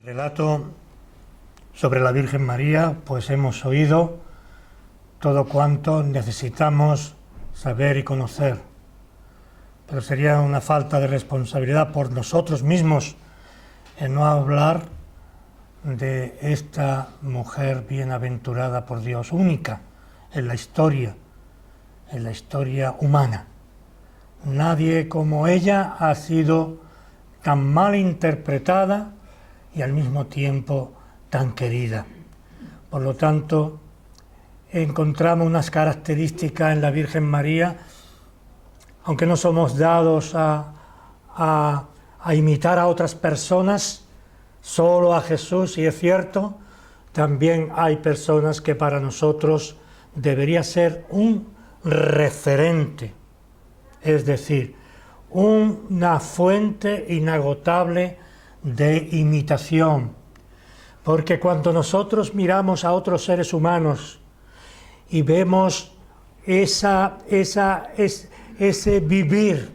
Relato sobre la Virgen María, pues hemos oído todo cuanto necesitamos saber y conocer, pero sería una falta de responsabilidad por nosotros mismos en no hablar de esta mujer bienaventurada por Dios, única en la historia humana. Nadie como ella ha sido tan mal interpretada y al mismo tiempo tan querida. Por lo tanto, encontramos unas características en la Virgen María, aunque no somos dados a imitar a otras personas, solo a Jesús, y es cierto, también hay personas que para nosotros debería ser un referente, es decir, una fuente inagotable de imitación, porque cuando nosotros miramos a otros seres humanos y vemos ese vivir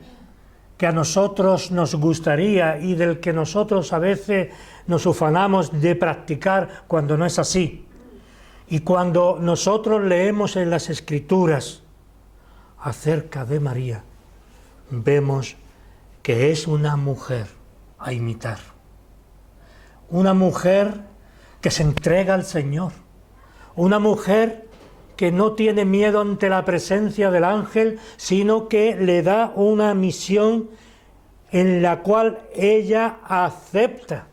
que a nosotros nos gustaría y del que nosotros a veces nos ufanamos de practicar cuando no es así, y cuando nosotros leemos en las Escrituras acerca de María, vemos que es una mujer a imitar. Una mujer que se entrega al Señor, una mujer que no tiene miedo ante la presencia del ángel, sino que le da una misión en la cual ella acepta.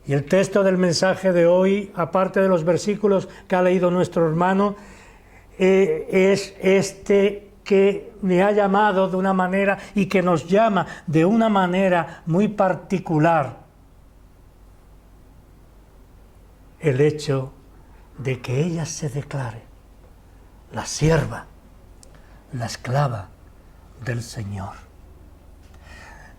Y el texto del mensaje de hoy, aparte de los versículos que ha leído nuestro hermano, es este que me ha llamado de una manera y que nos llama de una manera muy particular. El hecho de que ella se declare la sierva, la esclava del Señor.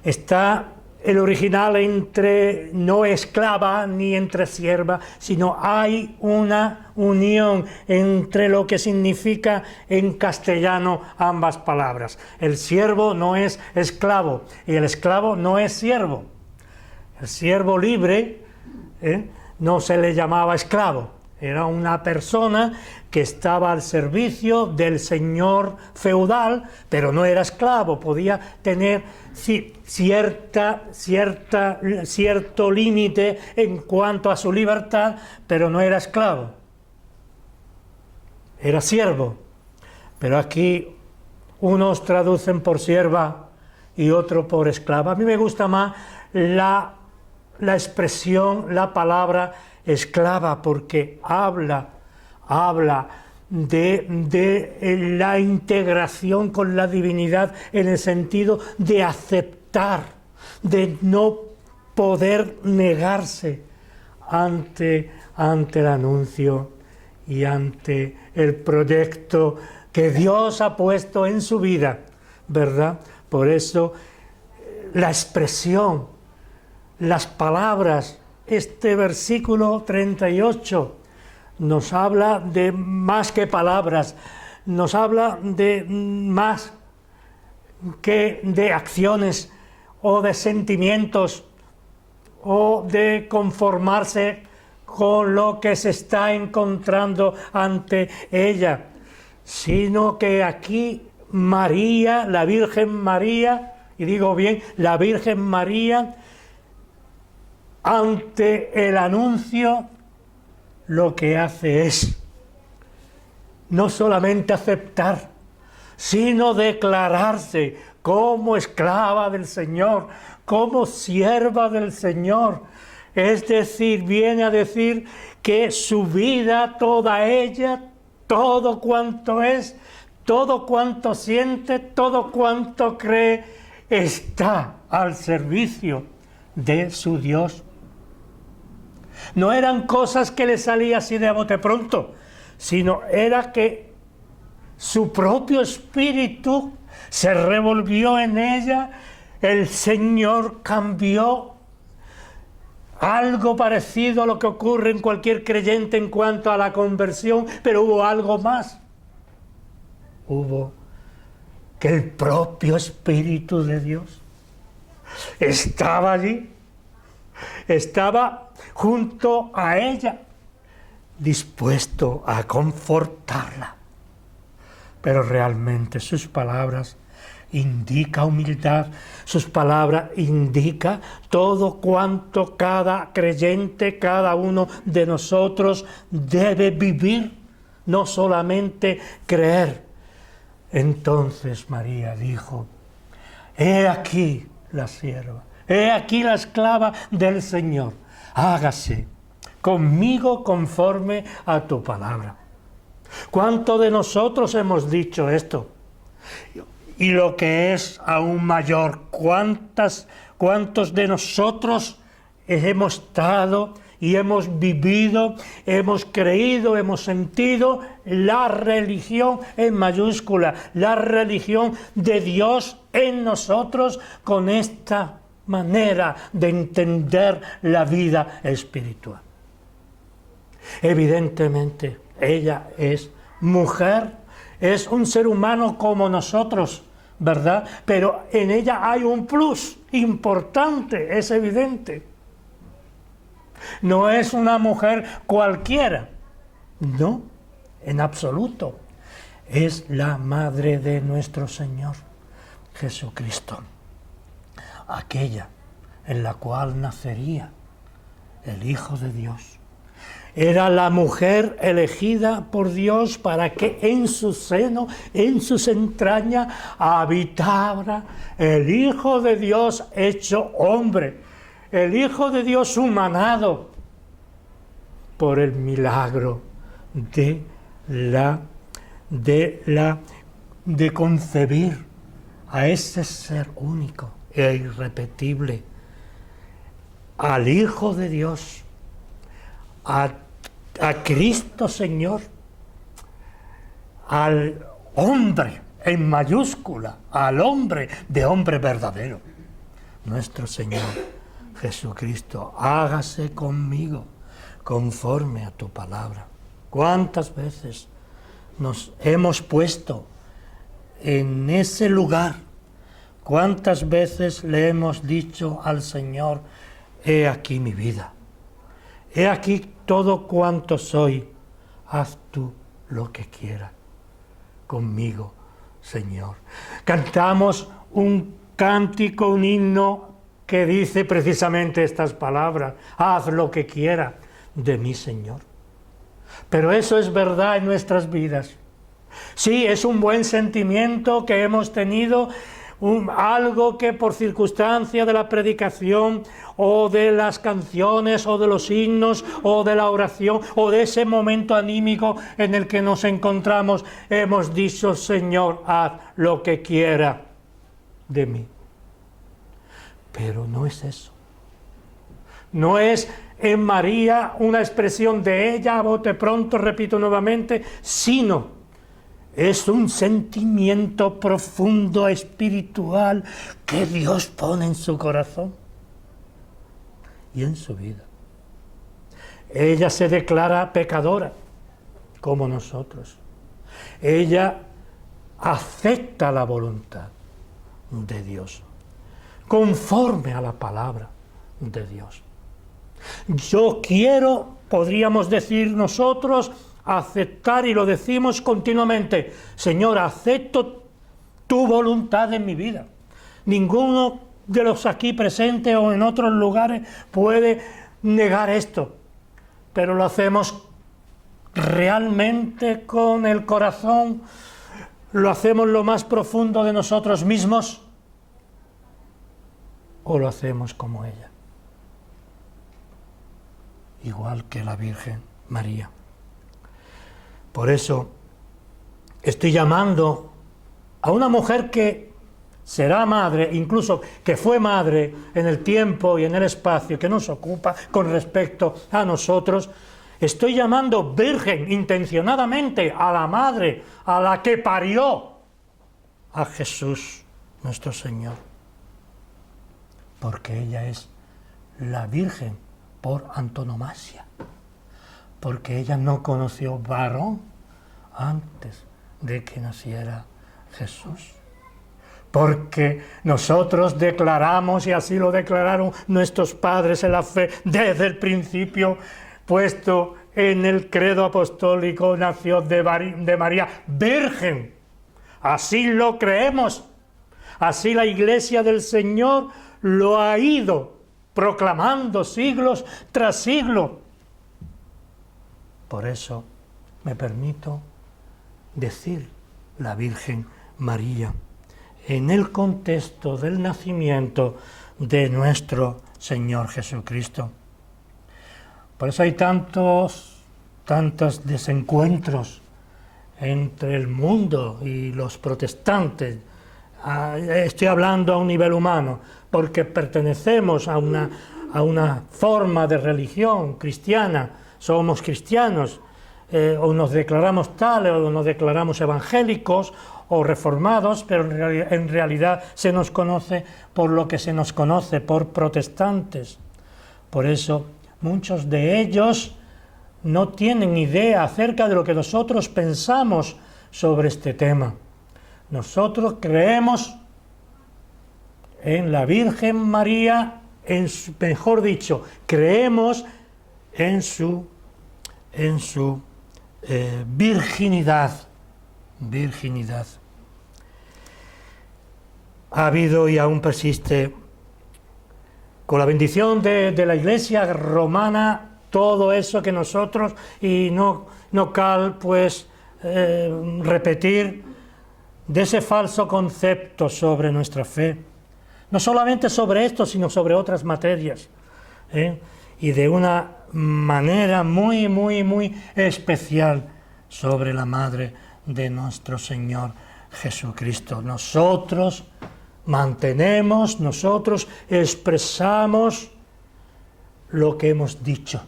Está el original entre no esclava ni entre sierva, sino hay una unión entre lo que significa en castellano ambas palabras. El siervo no es esclavo y el esclavo no es siervo. El siervo libre, no se le llamaba esclavo, era una persona que estaba al servicio del señor feudal, pero no era esclavo, podía tener cierto límite en cuanto a su libertad, pero no era esclavo, era siervo. Pero aquí unos traducen por sierva y otros por esclava. A mí me gusta más la expresión, la palabra esclava, porque habla de la integración con la divinidad en el sentido de aceptar, de no poder negarse ante el anuncio y ante el proyecto que Dios ha puesto en su vida, ¿verdad? Por eso la expresión, las palabras, este versículo 38 nos habla de más que palabras, nos habla de más que de acciones o de sentimientos o de conformarse con lo que se está encontrando ante ella, sino que aquí María, la Virgen María, y digo bien, la Virgen María, ante el anuncio, lo que hace es no solamente aceptar, sino declararse como esclava del Señor, como sierva del Señor. Es decir, viene a decir que su vida, toda ella, todo cuanto es, todo cuanto siente, todo cuanto cree, está al servicio de su Dios. No eran cosas que le salía así de bote pronto, sino era que su propio espíritu se revolvió en ella, el Señor cambió, algo parecido a lo que ocurre en cualquier creyente en cuanto a la conversión, pero hubo algo más. Hubo que el propio Espíritu de Dios estaba allí estaba junto a ella, dispuesto a confortarla. Pero realmente sus palabras indican humildad, sus palabras indican todo cuanto cada creyente, cada uno de nosotros debe vivir, no solamente creer. Entonces María dijo: he aquí la sierva, he aquí la esclava del Señor, hágase conmigo conforme a tu palabra. ¿Cuántos de nosotros hemos dicho esto? Y lo que es aún mayor, ¿cuántos de nosotros hemos estado y hemos vivido, hemos creído, hemos sentido la religión en mayúscula, la religión de Dios en nosotros, con esta manera de entender la vida espiritual? Evidentemente, ella es mujer, es un ser humano como nosotros, ¿verdad? Pero en ella hay un plus importante, es evidente. No es una mujer cualquiera, no, en absoluto. Es la madre de nuestro Señor Jesucristo, aquella en la cual nacería el Hijo de Dios. Era la mujer elegida por Dios para que en su seno, en sus entrañas, habitara el Hijo de Dios hecho hombre, el Hijo de Dios humanado por el milagro de concebir a ese ser único e irrepetible, al Hijo de Dios, a Cristo Señor, al hombre en mayúscula, al hombre de hombre verdadero, nuestro Señor Jesucristo. Hágase conmigo conforme a tu palabra. ¿Cuántas veces nos hemos puesto en ese lugar? ¿Cuántas veces le hemos dicho al Señor: he aquí mi vida, he aquí todo cuanto soy, haz tú lo que quieras conmigo, Señor? Cantamos un cántico, un himno que dice precisamente estas palabras: haz lo que quiera de mí, Señor. Pero eso es verdad en nuestras vidas. Sí, es un buen sentimiento que hemos tenido, algo que por circunstancia de la predicación o de las canciones o de los himnos o de la oración o de ese momento anímico en el que nos encontramos, hemos dicho: Señor, haz lo que quiera de mí. Pero no es eso. No es en María una expresión de ella, a bote pronto, repito nuevamente, sino es un sentimiento profundo, espiritual, que Dios pone en su corazón y en su vida. Ella se declara pecadora, como nosotros. Ella acepta la voluntad de Dios, conforme a la palabra de Dios. Yo quiero, podríamos decir nosotros, aceptar, y lo decimos continuamente: Señor, acepto tu voluntad en mi vida. Ninguno de los aquí presentes o en otros lugares puede negar esto, pero lo hacemos realmente con el corazón, lo hacemos lo más profundo de nosotros mismos, o lo hacemos como ella, igual que la Virgen María. Por eso estoy llamando a una mujer que será madre, incluso que fue madre en el tiempo y en el espacio que nos ocupa con respecto a nosotros. Estoy llamando virgen intencionadamente a la madre, a la que parió a Jesús nuestro Señor, porque ella es la Virgen por antonomasia, porque ella no conoció varón antes de que naciera Jesús. porque nosotros declaramos, y así lo declararon nuestros padres en la fe desde el principio, puesto en el credo apostólico, nació de María virgen. Así lo creemos, así la Iglesia del Señor lo ha ido proclamando siglos tras siglos. Por eso me permito decir la Virgen María en el contexto del nacimiento de nuestro Señor Jesucristo. Por eso hay tantos desencuentros entre el mundo y los protestantes. Estoy hablando a un nivel humano, porque pertenecemos a una forma de religión cristiana, somos cristianos, o nos declaramos tales, o nos declaramos evangélicos, o reformados, pero en realidad se nos conoce por lo que se nos conoce, por protestantes. Por eso muchos de ellos no tienen idea acerca de lo que nosotros pensamos sobre este tema. Nosotros creemos en la Virgen María, mejor dicho, creemos en su virginidad. Ha habido y aún persiste, con la bendición de la Iglesia romana, todo eso que nosotros, y no cal pues repetir, de ese falso concepto sobre nuestra fe, no solamente sobre esto, sino sobre otras materias, y de una manera muy, muy, muy especial sobre la Madre de nuestro Señor Jesucristo. Nosotros expresamos lo que hemos dicho,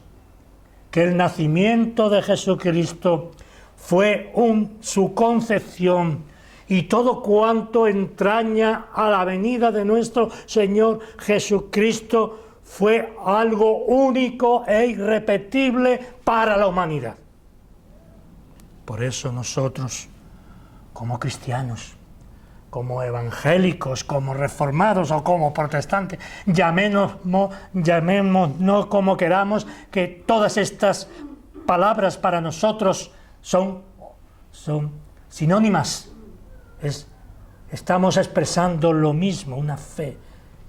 que el nacimiento de Jesucristo fue su concepción y todo cuanto entraña a la venida de nuestro Señor Jesucristo fue algo único e irrepetible para la humanidad. Por eso nosotros, como cristianos, como evangélicos, como reformados o como protestantes, llamémonos como queramos, que todas estas palabras para nosotros son sinónimas. Estamos expresando lo mismo, una fe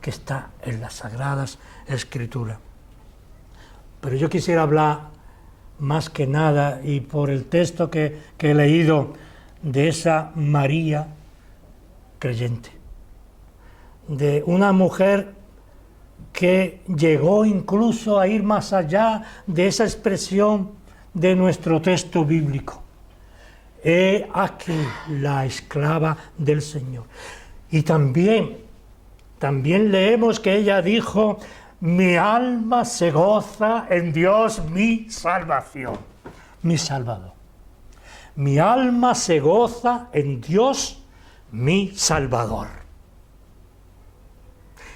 que está en las Sagradas Escrituras. Pero yo quisiera hablar más que nada, y por el texto que he leído, de esa María creyente, de una mujer que llegó incluso a ir más allá de esa expresión de nuestro texto bíblico. He aquí la esclava del Señor. Y también leemos que ella dijo: mi alma se goza en Dios mi salvación, mi Salvador. Mi alma se goza en Dios mi Salvador.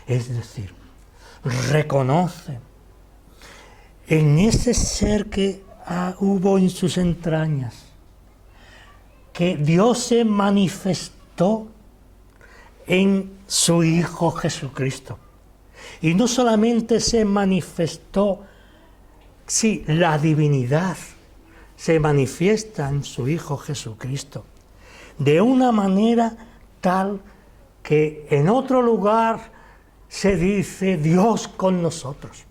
Es decir, reconoce en ese ser que hubo en sus entrañas, que Dios se manifestó en su Hijo Jesucristo. Y no solamente se manifestó, sí, la divinidad se manifiesta en su Hijo Jesucristo, de una manera tal que en otro lugar se dice Dios con nosotros.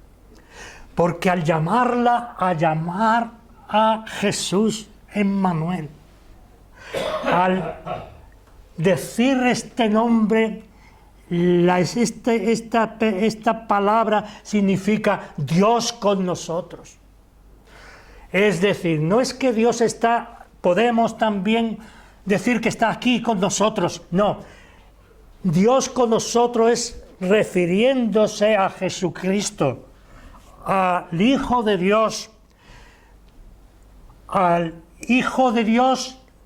Porque al llamar a Jesús Emmanuel, al decir este nombre, esta palabra significa Dios con nosotros. Es decir, no es que Dios podemos también decir que está aquí con nosotros, no. Dios con nosotros es refiriéndose a Jesucristo, al Hijo de Dios,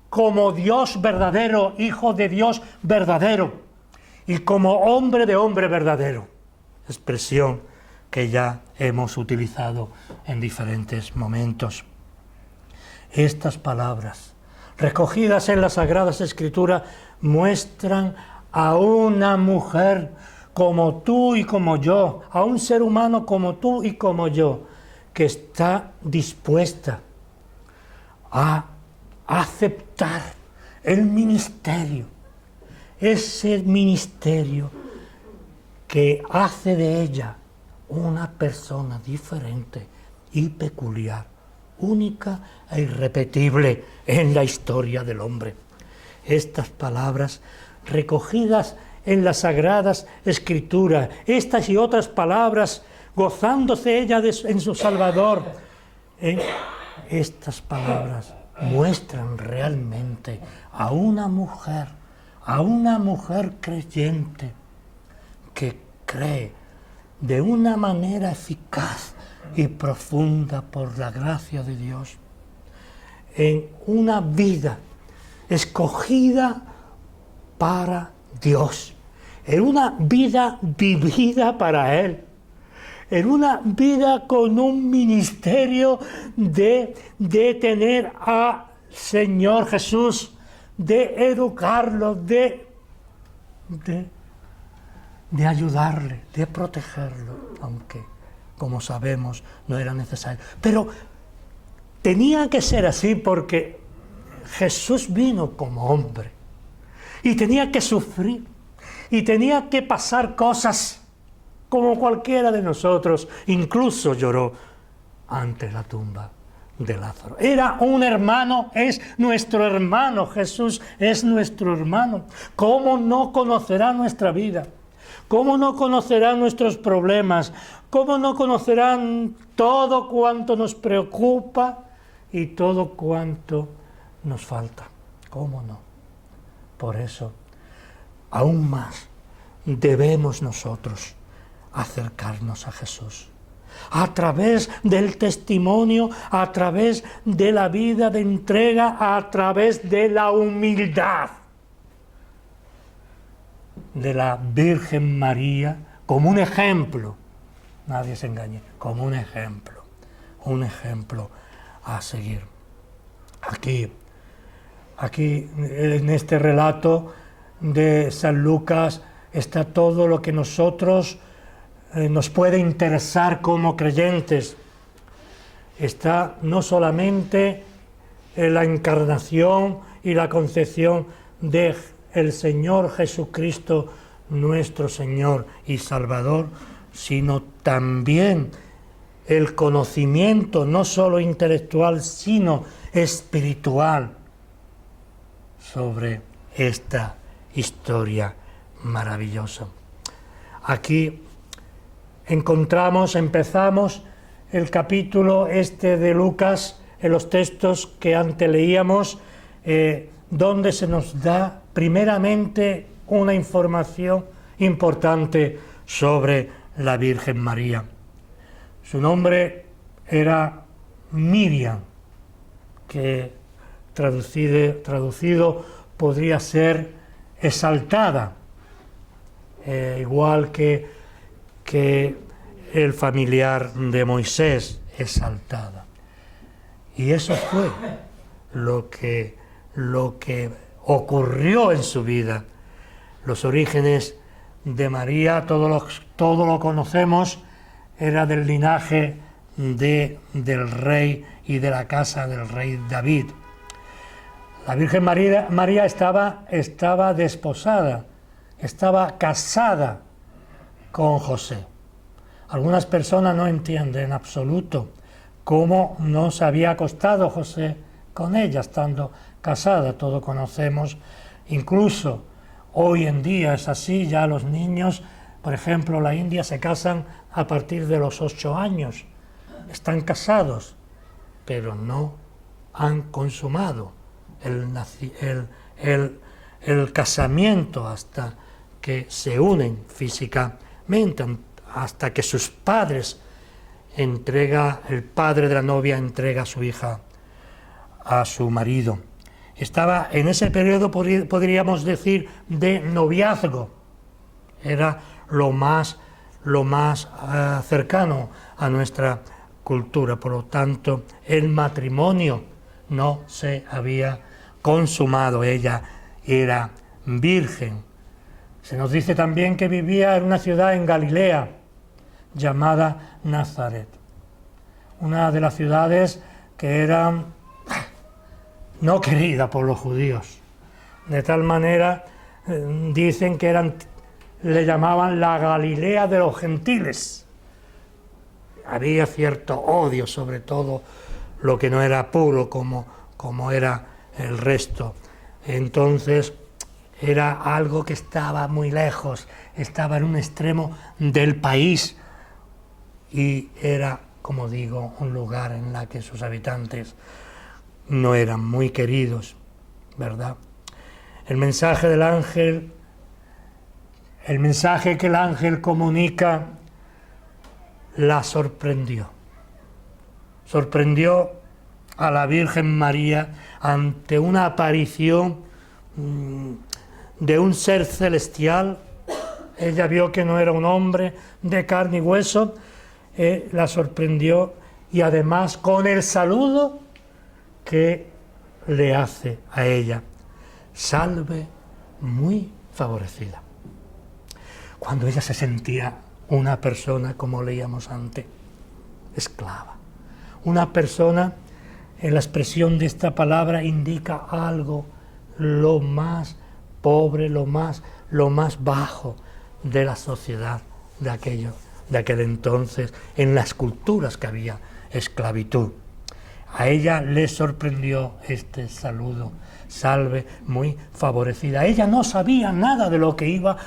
como Dios verdadero, Hijo de Dios verdadero, y como hombre de hombre verdadero, expresión que ya hemos utilizado en diferentes momentos. Estas palabras, recogidas en las Sagradas Escrituras, muestran a una mujer como tú y como yo, a un ser humano como tú y como yo, que está dispuesta a aceptar el ministerio, ese ministerio que hace de ella una persona diferente y peculiar, única e irrepetible en la historia del hombre. Estas palabras recogidas en las Sagradas Escrituras, estas y otras palabras, gozándose ella en su Salvador, estas palabras muestran realmente a una mujer creyente que cree de una manera eficaz y profunda por la gracia de Dios en una vida escogida para Dios, en una vida vivida para Él, en una vida con un ministerio de tener al Señor Jesús, de educarlo, de ayudarle, de protegerlo, aunque, como sabemos, no era necesario. Pero tenía que ser así porque Jesús vino como hombre y tenía que sufrir y tenía que pasar cosas como cualquiera de nosotros. Incluso lloró ante la tumba de Lázaro. Era un hermano, es nuestro hermano. Jesús es nuestro hermano. ¿Cómo no conocerá nuestra vida? ¿Cómo no conocerán nuestros problemas? ¿Cómo no conocerán todo cuanto nos preocupa y todo cuanto nos falta? ¿Cómo no? Por eso, aún más, debemos nosotros acercarnos a Jesús. A través del testimonio, a través de la vida de entrega, a través de la humildad de la Virgen María, como un ejemplo, nadie se engañe, como un ejemplo a seguir. Aquí en este relato de San Lucas está todo lo que nosotros nos puede interesar como creyentes. Está no solamente la encarnación y la concepción de el Señor Jesucristo, nuestro Señor y Salvador, sino también el conocimiento no solo intelectual, sino espiritual sobre esta historia maravillosa. Aquí empezamos el capítulo de Lucas, en los textos que antes leíamos, donde se nos da primeramente una información importante sobre la Virgen María. Su nombre era Miriam, que traducido podría ser exaltada, igual que el familiar de Moisés, exaltada. Y eso fue lo que ocurrió en su vida. Los orígenes de María, todo lo conocemos, era del linaje del rey y de la casa del rey David. La Virgen María estaba desposada, estaba casada con José. Algunas personas no entienden en absoluto cómo no se había acostado José con ella estando casada. Todos conocemos, incluso hoy en día es así, ya los niños, por ejemplo, en la India se casan a partir de los 8 años. Están casados, pero no han consumado el casamiento hasta que se unen físicamente, hasta que sus padres el padre de la novia entrega a su hija a su marido. Estaba en ese periodo, podríamos decir, de noviazgo. Era lo más cercano a nuestra cultura. Por lo tanto, el matrimonio no se había consumado. Ella era virgen Se nos dice también que vivía en una ciudad en Galilea llamada Nazaret, una de las ciudades que era no querida por los judíos, de tal manera dicen que le llamaban la Galilea de los gentiles. Había cierto odio sobre todo lo que no era puro como era el resto. Entonces era algo que estaba muy lejos, estaba en un extremo del país y era, como digo, un lugar en el que sus habitantes no eran muy queridos, ¿verdad? El mensaje del ángel, el mensaje que el ángel comunica, la sorprendió. Sorprendió a la Virgen María ante una aparición de un ser celestial. Ella vio que no era un hombre de carne y hueso, la sorprendió y además con el saludo que le hace a ella: salve muy favorecida. Cuando ella se sentía una persona, como leíamos antes, esclava, una persona, en la expresión de esta palabra indica algo, lo más pobre, lo más bajo de la sociedad de aquel entonces, en las culturas que había esclavitud. A ella le sorprendió este saludo: salve muy favorecida. Ella no sabía nada de lo que iba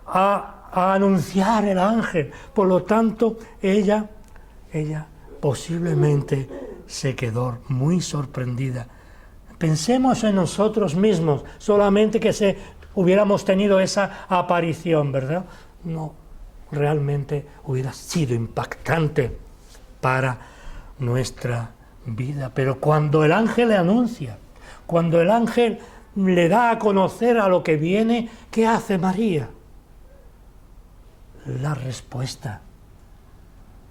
a anunciar el ángel, por lo tanto ella posiblemente se quedó muy sorprendida. Pensemos en nosotros mismos, solamente que hubiéramos tenido esa aparición, ¿verdad? No, realmente hubiera sido impactante para nuestra vida. Pero cuando el ángel le anuncia, cuando el ángel le da a conocer a lo que viene, ¿qué hace María? La respuesta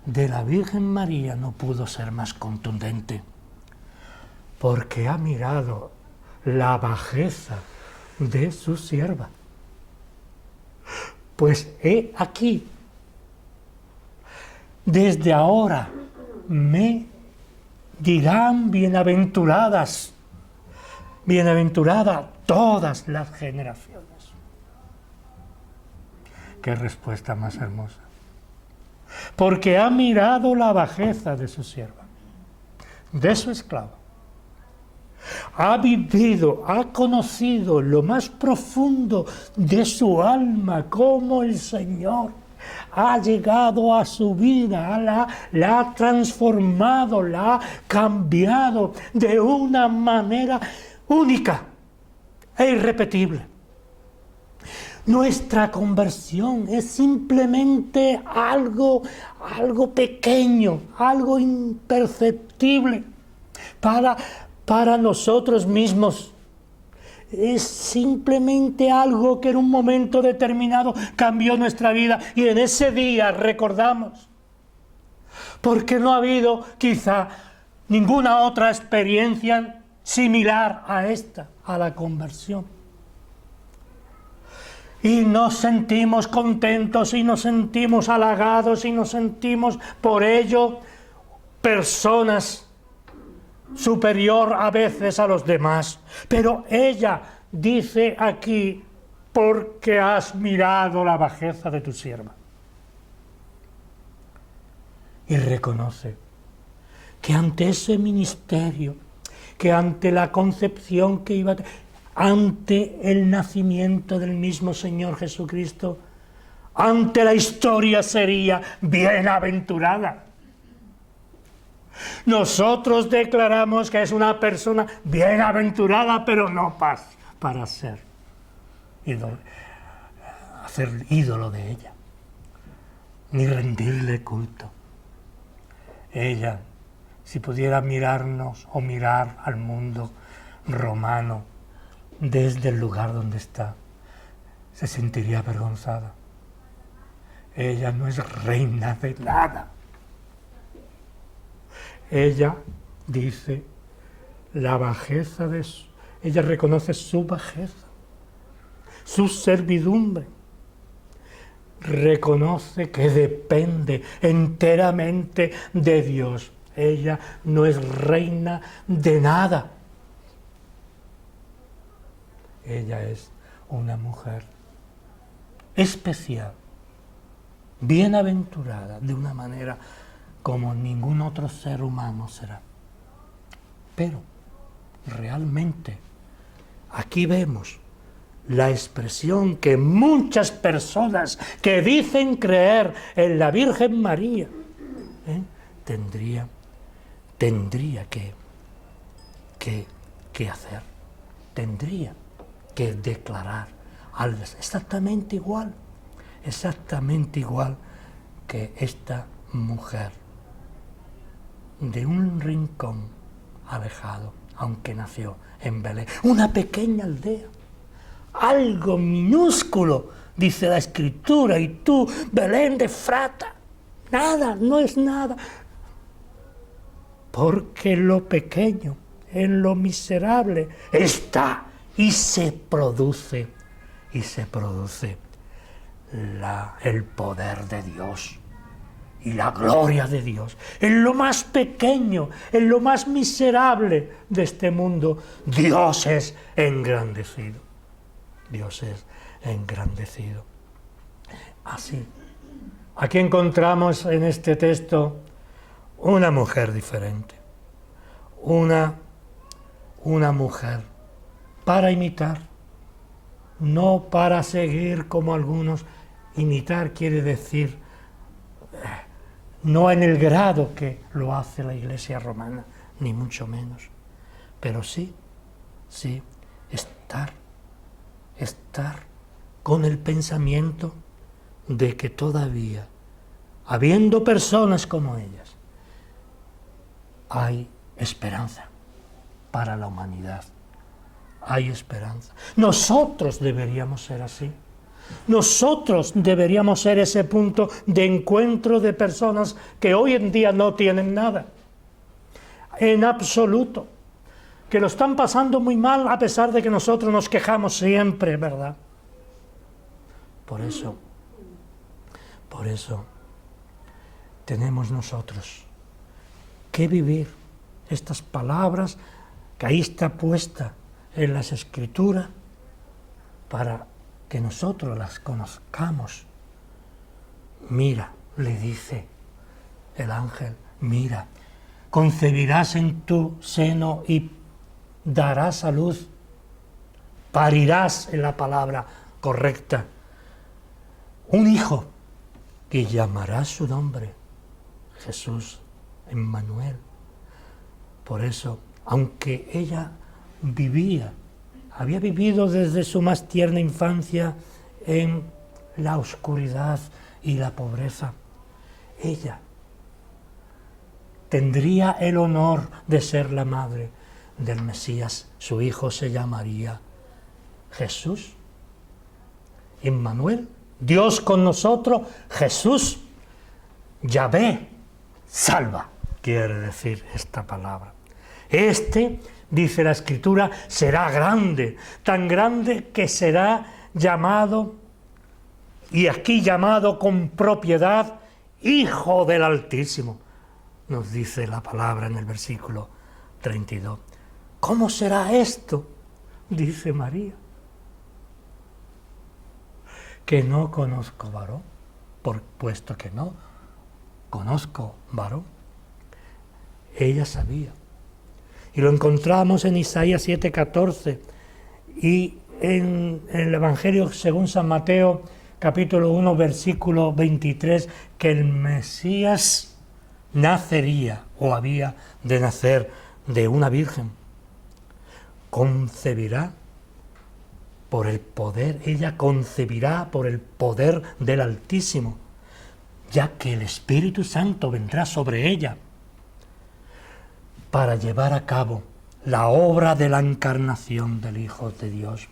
de la Virgen María no pudo ser más contundente, porque ha mirado la bajeza de su sierva. Pues he aquí, desde ahora me dirán bienaventuradas, bienaventuradas todas las generaciones. Qué respuesta más hermosa. Porque ha mirado la bajeza de su sierva, de su esclava. Ha vivido, ha conocido lo más profundo de su alma, cómo el Señor ha llegado a su vida, la ha transformado, la ha cambiado de una manera única e irrepetible. Nuestra conversión es simplemente algo pequeño, algo imperceptible para nosotros mismos. Es simplemente algo que en un momento determinado cambió nuestra vida y en ese día recordamos. Porque no ha habido quizá ninguna otra experiencia similar a esta, a la conversión. Y nos sentimos contentos y nos sentimos halagados y nos sentimos por ello personas superior a veces a los demás. Pero ella dice aquí: porque has mirado la bajeza de tu sierva. Y reconoce que ante ese ministerio, que ante la concepción que iba a tener, ante el nacimiento del mismo Señor Jesucristo, ante la historia sería bienaventurada. Nosotros declaramos que es una persona bienaventurada, pero no para ser ídolo, hacer ídolo de ella, ni rendirle culto. Ella, si pudiera mirarnos o mirar al mundo romano desde el lugar donde está, se sentiría avergonzada. Ella no es reina de nada. Ella dice la bajeza ella reconoce su bajeza, su servidumbre, reconoce que depende enteramente de Dios. Ella no es reina de nada. Ella es una mujer especial, bienaventurada, de una manera como ningún otro ser humano será. Pero realmente aquí vemos la expresión que muchas personas que dicen creer en la Virgen María tendría que hacer, tendría que declarar algo exactamente igual que esta mujer de un rincón alejado, aunque nació en Belén, una pequeña aldea, algo minúsculo, dice la Escritura, y tú, Belén de Efrata, nada, no es nada, porque en lo pequeño, en lo miserable, está y se produce el poder de Dios y la gloria de Dios. En lo más pequeño, en lo más miserable de este mundo, Dios es engrandecido. Dios es engrandecido. Así, aquí encontramos en este texto una mujer diferente, una mujer para imitar, no para seguir como algunos. Imitar quiere decir no en el grado que lo hace la Iglesia romana, ni mucho menos, pero sí, estar con el pensamiento de que todavía, habiendo personas como ellas, hay esperanza para la humanidad. Hay esperanza. Nosotros deberíamos ser así. Nosotros deberíamos ser ese punto de encuentro de personas que hoy en día no tienen nada, en absoluto, que lo están pasando muy mal a pesar de que nosotros nos quejamos siempre, ¿verdad? Por eso tenemos nosotros que vivir estas palabras que ahí está puesta en las Escrituras para que nosotros las conozcamos. Mira, le dice el ángel, mira, concebirás en tu seno y darás a luz, parirás, en la palabra correcta, un hijo que llamará su nombre Jesús, Emmanuel. Por eso, aunque ella había vivido desde su más tierna infancia en la oscuridad y la pobreza, ella tendría el honor de ser la madre del Mesías. Su hijo se llamaría Jesús, Emmanuel, Dios con nosotros, Jesús, Yahvé, salva, quiere decir esta palabra. Dice la Escritura, será grande, tan grande que será llamado, y aquí llamado con propiedad, Hijo del Altísimo, nos dice la palabra en el versículo 32. ¿Cómo será esto? Dice María. Que no conozco varón, puesto que no conozco varón. Ella sabía. Y lo encontramos en Isaías 7:14 y en el Evangelio según San Mateo, capítulo 1, versículo 23, que el Mesías nacería o había de nacer de una virgen. Concebirá por el poder, ella concebirá por el poder del Altísimo, ya que el Espíritu Santo vendrá sobre ella para llevar a cabo la obra de la encarnación del Hijo de Dios.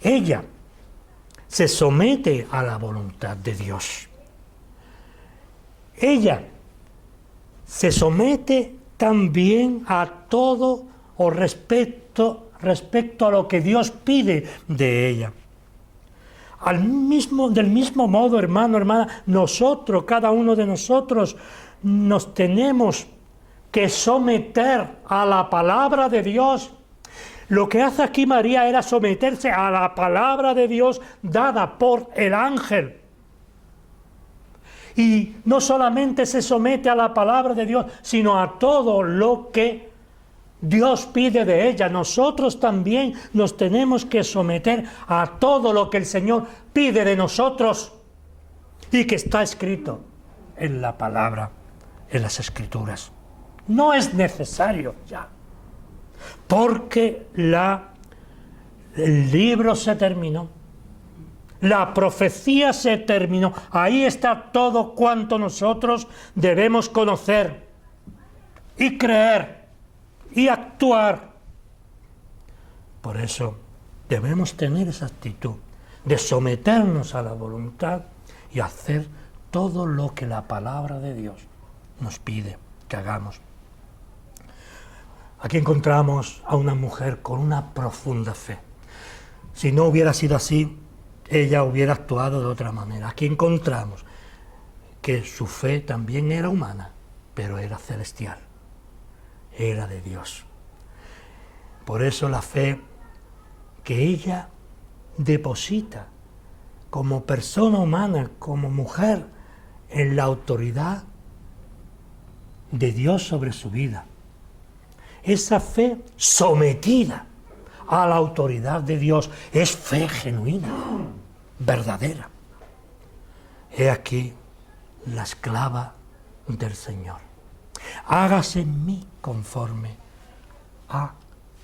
Ella se somete a la voluntad de Dios. Ella se somete también a todo o respecto a lo que Dios pide de ella. Del mismo modo, hermano, hermana, nosotros, cada uno de nosotros, nos tenemos que someter a la palabra de Dios. Lo que hace aquí María era someterse a la palabra de Dios dada por el ángel. Y no solamente se somete a la palabra de Dios, sino a todo lo que Dios pide de ella. Nosotros también nos tenemos que someter a todo lo que el Señor pide de nosotros y que está escrito en la palabra, en las Escrituras. No es necesario ya, porque el libro se terminó, la profecía se terminó. Ahí está todo cuanto nosotros debemos conocer y creer y actuar. Por eso debemos tener esa actitud de someternos a la voluntad y hacer todo lo que la palabra de Dios nos pide que hagamos. Aquí encontramos a una mujer con una profunda fe. Si no hubiera sido así, ella hubiera actuado de otra manera. Aquí encontramos que su fe también era humana, pero era celestial, era de Dios. Por eso la fe que ella deposita como persona humana, como mujer, en la autoridad de Dios sobre su vida. Esa fe sometida a la autoridad de Dios es fe genuina, verdadera. He aquí la esclava del Señor. Hágase en mí conforme a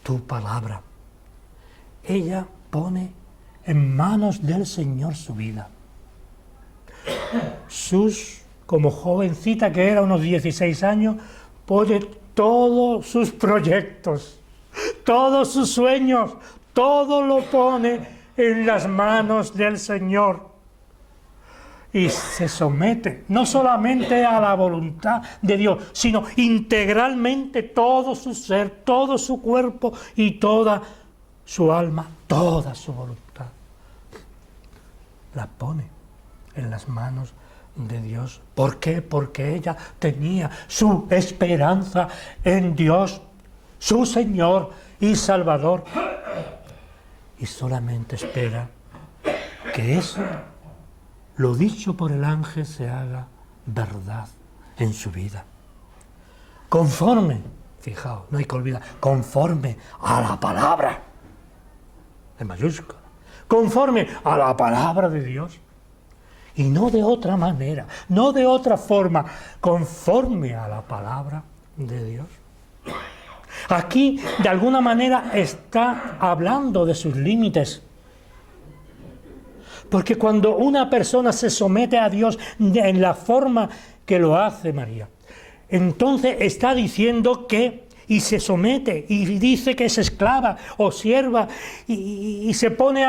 tu palabra. Ella pone en manos del Señor su vida. Como jovencita que era, unos 16 años, pone todos sus proyectos, todos sus sueños, todo lo pone en las manos del Señor. Y se somete no solamente a la voluntad de Dios, sino integralmente todo su ser, todo su cuerpo y toda su alma, toda su voluntad. La pone en las manos de Dios. ¿Por qué? Porque ella tenía su esperanza en Dios, su Señor y Salvador. Y solamente espera que eso, lo dicho por el ángel, se haga verdad en su vida. Conforme, fijaos, no hay que olvidar, conforme a la palabra, en mayúscula, conforme a la palabra de Dios. Y no de otra manera, no de otra forma, conforme a la palabra de Dios. Aquí, de alguna manera, está hablando de sus límites. Porque cuando una persona se somete a Dios en la forma que lo hace María, entonces está diciendo que, y se somete, y dice que es esclava o sierva, y se pone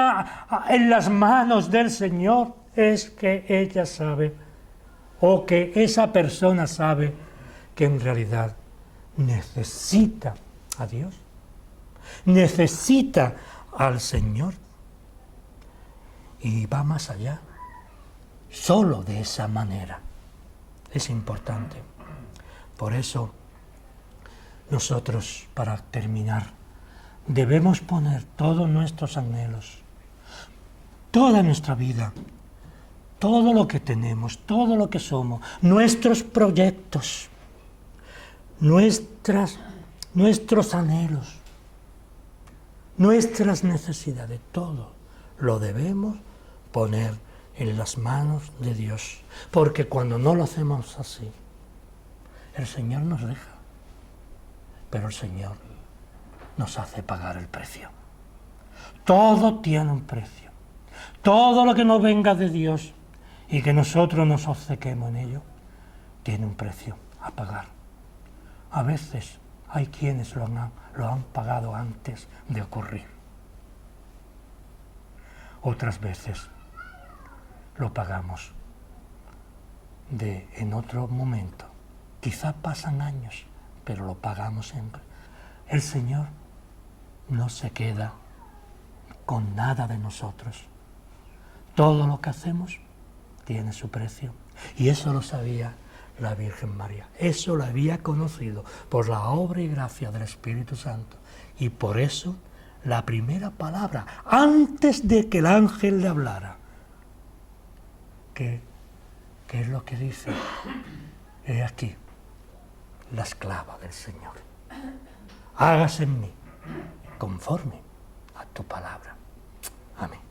en las manos del Señor, es que ella sabe, o que esa persona sabe, que en realidad necesita a Dios, necesita al Señor, y va más allá. Solo de esa manera es importante. Por eso nosotros, para terminar, debemos poner todos nuestros anhelos, toda nuestra vida, todo lo que tenemos, todo lo que somos, nuestros proyectos, nuestros anhelos, nuestras necesidades, todo lo debemos poner en las manos de Dios. Porque cuando no lo hacemos así, el Señor nos deja, pero el Señor nos hace pagar el precio. Todo tiene un precio. Todo lo que nos venga de Dios y que nosotros nos obcequemos en ello, tiene un precio a pagar. A veces hay quienes lo han pagado antes de ocurrir. Otras veces lo pagamos en otro momento. Quizá pasan años, pero lo pagamos siempre. El Señor no se queda con nada de nosotros. todo lo que hacemos tiene su precio. Y eso lo sabía la Virgen María. Eso lo había conocido por la obra y gracia del Espíritu Santo. Y por eso la primera palabra, antes de que el ángel le hablara, ¿qué es lo que dice? He aquí, la esclava del Señor. Hágase en mí conforme a tu palabra. Amén.